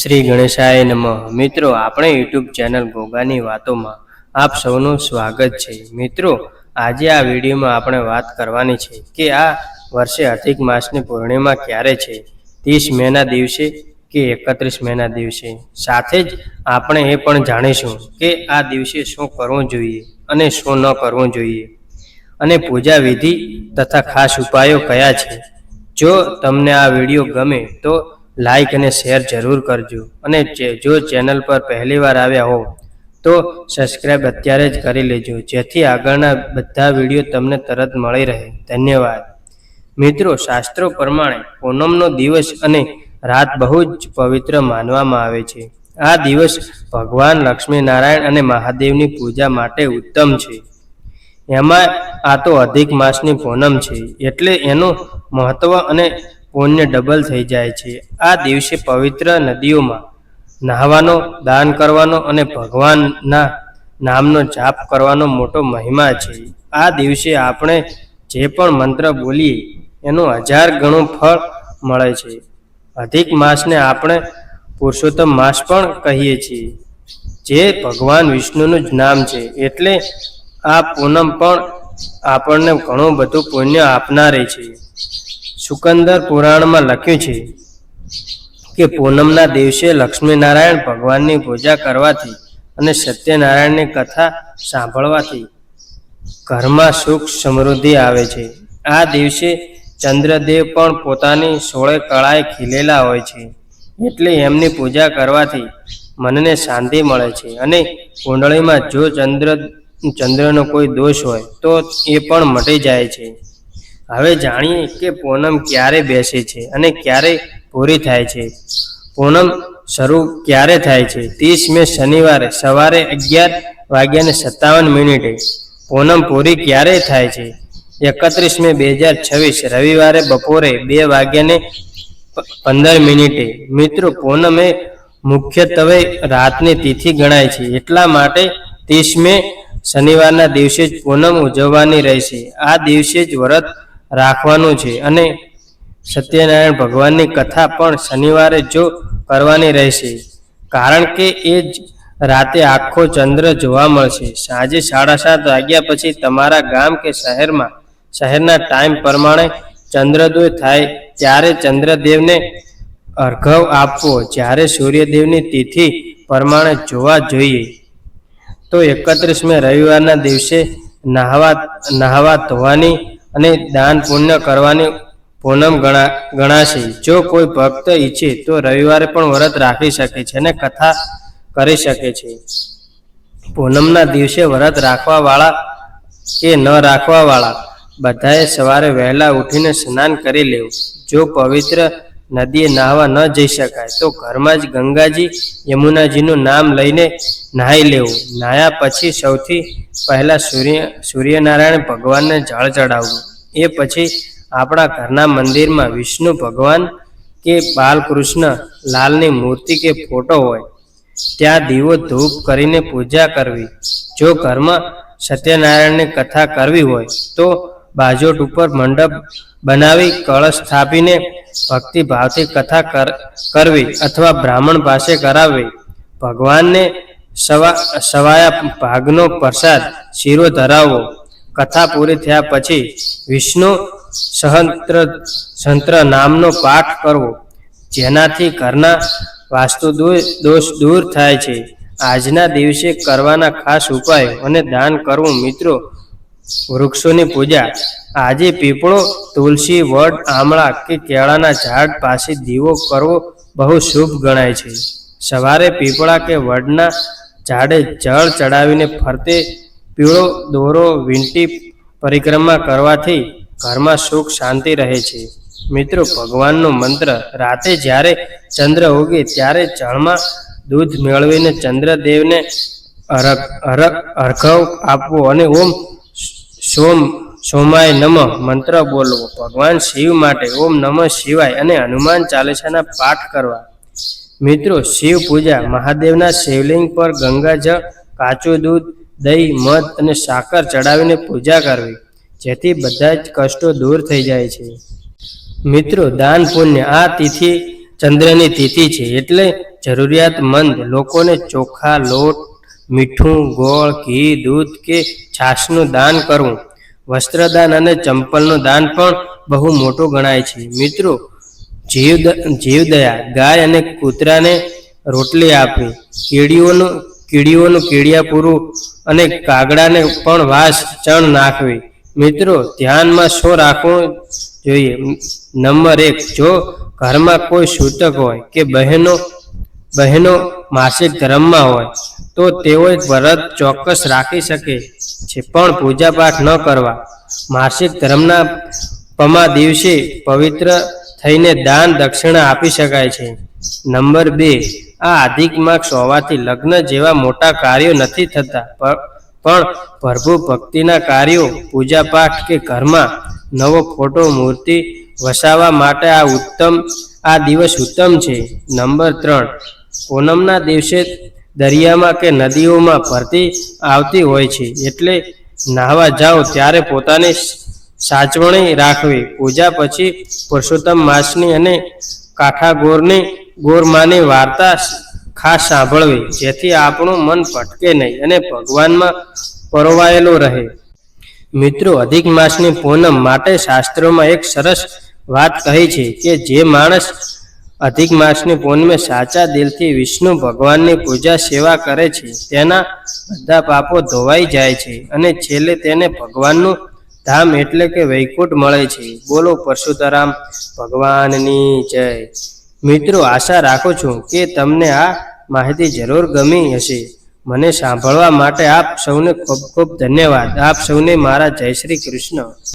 શ્રી ગણેશાય નમઃ. મિત્રો, આપણે યુટ્યુબ ચેનલ ગોગાની વાતોમાં આપ સૌનું સ્વાગત છે. મિત્રો, આજે આ વિડીયોમાં આપણે વાત કરવાની છે કે આ વર્ષે અધિક માસની પૂર્ણિમા ક્યારે છે, 30 મેના દિવસે કે 31 મેના દિવસે. સાથે જ આપણે એ પણ જાણીશું કે આ દિવસે શું કરવું જોઈએ અને શું ન કરવું જોઈએ, અને પૂજા વિધિ તથા ખાસ ઉપાયો કયા છે. જો તમને આ વિડીયો ગમે તો લાઈક અને શેર જરૂર કરજો, અને જો ચેનલ પર પહેલીવાર આવ્યા હો તો સબસ્ક્રાઈબ અત્યારે જ કરી લેજો, જેથી આગળના બધા વિડીયો તમને તરત મળી રહે. ધન્યવાદ. મિત્રો, શાસ્ત્રો પ્રમાણે પૂનમનો દિવસ અને રાત બહુ જ પવિત્ર માનવામાં આવે છે. આ દિવસ ભગવાન લક્ષ્મીનારાયણ અને મહાદેવની પૂજા માટે ઉત્તમ છે. એમાં આ તો અધિક માસની પૂનમ છે, એટલે એનું મહત્વ અને પુણ્ય ડબલ થઈ જાય છે. આ દિવસે પવિત્ર નદીઓમાં નહાવાનો, દાન કરવાનો અને ભગવાનના નામનો જાપ કરવાનો મોટો મહિમા છે. આ દિવસે આપણે જે પણ મંત્ર બોલીએ એનું 1000 ગણું ફળ મળે છે. અધિક માસને આપણે પુરુષોત્તમ માસ પણ કહીએ છીએ, જે ભગવાન વિષ્ણુનું જ નામ છે. એટલે આ પૂનમ પણ આપણને ઘણું બધું પુણ્ય આપનારી છે. સુકંદર પુરાણમાં લખ્યું છે કે પૂનમના દિવસે લક્ષ્મીનારાયણ ભગવાનની પૂજા કરવાથી અને સત્યનારાયણની કથા સાંભળવાથી ઘરમાં સુખ સમૃદ્ધિ આવે છે. આ દિવસે ચંદ્રદેવ પણ પોતાની 16 કળાએ ખીલેલા હોય છે, એટલે એમની પૂજા કરવાથી મનને શાંતિ મળે છે. અને કુંડળીમાં જો ચંદ્રનો કોઈ દોષ હોય તો એ પણ મટી જાય છે. હવે જાણીએ કે પૂનમ ક્યારે બેસે છે અને ક્યારે પૂરી થાય છે. પૂનમ શરૂ ક્યારે થાય છે? 30 મે શનિવારે સવારે 11:57 પૂનમ પૂરી ક્યારે થાય છે? 31 મે 2026 રવિવારે બપોરે 2:15. મિત્રો, પૂનમ એ મુખ્યત્વે રાતની તિથિ ગણાય છે, એટલા માટે 30 મે શનિવારના દિવસે જ પૂનમ ઉજવવાની રહેશે. આ દિવસે જ વ્રત રાખવાનું છે, અને સત્યનારાયણ ભગવાનની કથા પણ શનિવારે જો કરવાની રહેશે, કારણ કે એ જ રાતે આખો ચંદ્ર જોવા મળશે. સાંજે 7:30 વાગ્યા પછી તમારા ગામ કે શહેરના ટાઈમ પ્રમાણે ચંદ્રોદય થાય ત્યારે ચંદ્રદેવને અર્ઘ્ય આપવો. જ્યારે સૂર્યદેવની તિથિ પ્રમાણે જોવા જોઈએ તો 31 મે રવિવારના દિવસે નહાવા ધોવાની અને દાન પુણ્ય કરવાની પૂનમ ગણાશે. જો કોઈ ભક્ત ઈચ્છે તો રવિવારે પણ વ્રત રાખી શકે છે અને કથા કરી શકે છે. પૂનમના દિવસે વ્રત રાખવાવાળા કે ન રાખવાવાળા બધાએ સવારે વહેલા ઉઠીને સ્નાન કરી લેવું. જો પવિત્ર નદીએ નહાવા ન જઈ શકાય તો ઘરમાં જ ગંગાજી, યમુનાજીનું નામ લઈને નહાઈ લેવું. નહાયા પછી સૌથી પહેલા સૂર્યનારાયણ ભગવાનને જળ ચડાવવું. એ પછી આપણા ઘરના મંદિરમાં વિષ્ણુ ભગવાન કે બાલકૃષ્ણ લાલની મૂર્તિ કે ફોટો હોય ત્યાં દીવો ધૂપ કરીને પૂજા કરવી. જો ઘરમાં સત્યનારાયણની કથા કરવી હોય તો બાજોટ ઉપર મંડપ બનાવી કળશ સ્થાપીને ભક્તિભાવથી કથા કરવી અથવા બ્રાહ્મણ પાસે કરાવવી. ભગવાનને સવાયા ભાગનો પ્રસાદ શીરો ધરાવવો. કથા પૂરી થયા પછી વિષ્ણુ સહસ્ત્ર નામનો પાઠ કરવો, જેનાથી ઘરના વાસ્તુ દોષ દૂર થાય છે. આજના દિવસે કરવાના ખાસ ઉપાયો અને દાન કરવું. મિત્રો, વૃક્ષોની પૂજા. આજે પીપળો, તુલસી, વડ, આમળા કે કેળાના ઝાડ પાસે દીવો કરવો બહુ શુભ ગણાય છે. સવારે પીપળા કે વડના ઝાડે જળ ચડાવીને ફરતે પીળો દોરો વીંટી પરિક્રમા કરવાથી ઘરમાં સુખ શાંતિ રહે છે. મિત્રો, ભગવાનનો મંત્ર. રાતે જ્યારે ચંદ્ર ઉગે ત્યારે જળમાં દૂધ મેળવીને ચંદ્રદેવને અર્ઘ્ય આપવો અને ઓમ સોમાય નમઃ મંત્ર બોલવો. ભગવાન શિવ માટે ઓમ નમઃ શિવાય અને હનુમાન ચાલીસાના પાઠ કરવા. મિત્રો, શિવ પૂજા. મહાદેવના શિવલિંગ પર ગંગાજળ, કાચું દૂધ, દહીં, મધ અને સાકર ચડાવીને પૂજા કરવી, જેથી બધા જ કષ્ટો દૂર થઈ જાય છે. મિત્રો, દાન પુણ્ય. આ તિથિ ચંદ્રની તિથિ છે, એટલે જરૂરિયાતમંદ લોકોને ચોખા, લોટ, મીઠું, ગોળ, ઘી, દૂધ કે છાશનું દાન કરવું. વસ્ત્રદાન અને ચંપલનું દાન પણ બહુ મોટું ગણાય છે. મિત્રો, જીવદયા, ગાય અને કૂતરાને રોટલી આપવી, કીડીઓનું કીડિયા પૂરું અને કાગડાને પણ વાસ ચણ નાખવી. મિત્રો, ધ્યાનમાં શું રાખવું જોઈએ? નંબર 1, જો ઘરમાં કોઈ સૂતક હોય કે બહેનો માસિક ધર્મમાં હોય તો તેઓએ વ્રત ચોક્કસ રાખી શકે છે, પણ પૂજાપાઠ ન કરવા. માસિક ધર્મના પમા દિવસે પવિત્ર થઈને દાન દક્ષિણા આપી શકાય છે. નંબર 2, આ અધિક માસ હોવાથી લગ્ન જેવા મોટા કાર્યો નથી થતા, પણ પ્રભુ ભક્તિના કાર્યો, પૂજાપાઠ કે ઘરમાં નવો ફોટો, મૂર્તિ વસાવવા માટે આ દિવસ ઉત્તમ છે. નંબર 3, પૂનમના દિવસે દરિયામાં કે નદીઓમાં ભરતી આવતી હોય છે, એટલે નાહવા જાઓ ત્યારે પોતાની સાચવણી રાખવી. પૂજા પછી પુરુષોત્તમ માસની અને ગોરમાની વાર્તા ખાસ સાંભળવી, જેથી આપણું મન ભટકે નહીં અને ભગવાનમાં પરોવાયેલું રહે. મિત્રો, અધિક માસની પૂનમ માટે શાસ્ત્રોમાં એક સરસ વાત કહી છે કે જે માણસ અધિક માસની પૂનમે સાચા દિલથી વિષ્ણુ ભગવાનની પૂજા સેવા કરે છે, તેના બધા પાપો ધોવાઈ જાય છે અને છેલ્લે તેને ભગવાનનું ધામ એટલે કે વૈકુંઠ મળે છે. બોલો પરશુરામ ભગવાનની જય. મિત્રો, આશા રાખું છું કે તમને આ માહિતી જરૂર ગમી હશે. મને સાંભળવા માટે આપ સૌને ખૂબ ખૂબ ધન્યવાદ. આપ સૌને મારા જય શ્રી કૃષ્ણ.